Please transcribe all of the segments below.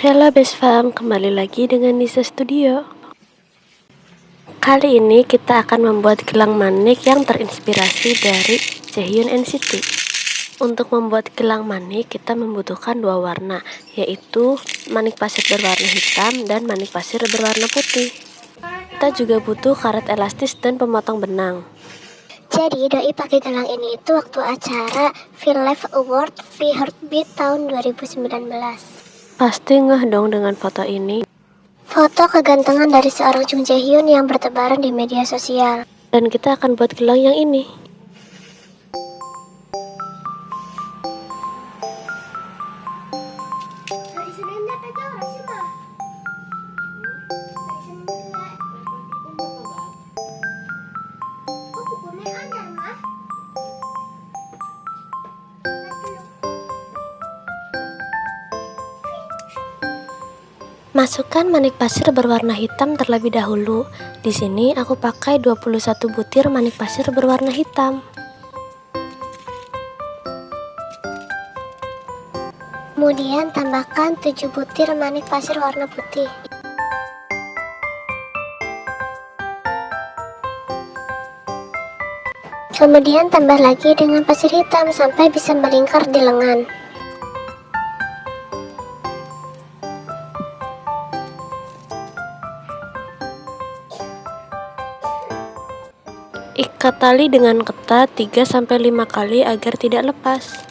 Halo Best Fam, kembali lagi dengan Nisa Studio. Kali ini kita akan membuat gelang manik yang terinspirasi dari Jaehyun NCT. Untuk membuat gelang manik, kita membutuhkan dua warna, yaitu manik pasir berwarna hitam dan manik pasir berwarna putih. Kita juga butuh karet elastis dan pemotong benang. Jadi doi pakai gelang ini itu waktu acara Feel Life Award V Heartbeat tahun 2019. Pasti ngeh dong dengan foto ini. Foto kegantengan dari seorang Jung Jae-hyun yang bertebaran di media sosial. Dan kita akan buat gelang yang ini. Masukkan manik pasir berwarna hitam terlebih dahulu. Di sini aku pakai 21 butir manik pasir berwarna hitam. Kemudian tambahkan 7 butir manik pasir warna putih. Kemudian tambah lagi dengan pasir hitam sampai bisa melingkar di lengan. Ikat tali dengan ketat 3-5 kali agar tidak lepas.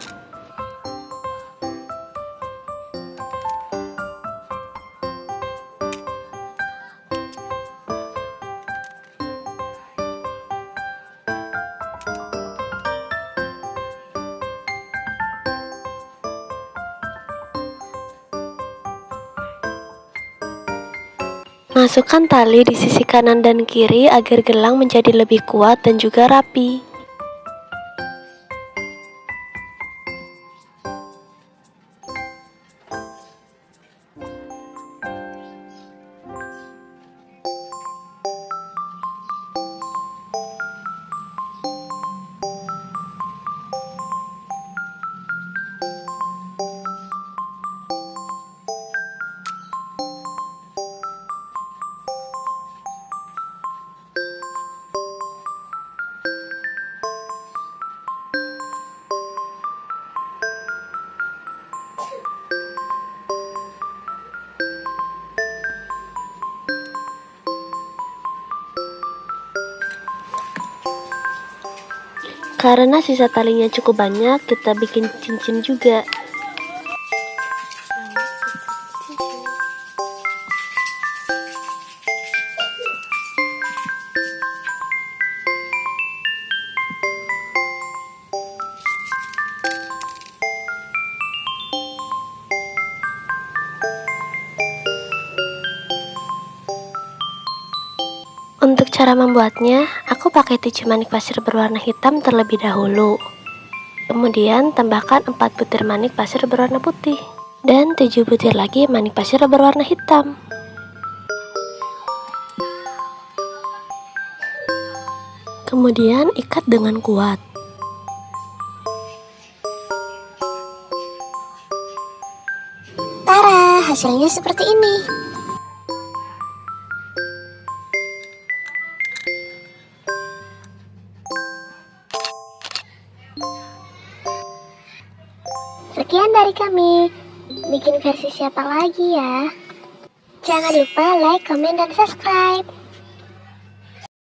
Masukkan tali di sisi kanan dan kiri agar gelang menjadi lebih kuat dan juga rapi. Karena sisa talinya cukup banyak, kita bikin cincin juga. Untuk cara membuatnya, aku pakai 7 manik pasir berwarna hitam terlebih dahulu. Kemudian tambahkan 4 butir manik pasir berwarna putih. Dan 7 butir lagi manik pasir berwarna hitam. Kemudian ikat dengan kuat. Tara, hasilnya seperti ini. Sekian dari kami. Bikin versi siapa lagi ya? Jangan lupa like, komen, dan subscribe.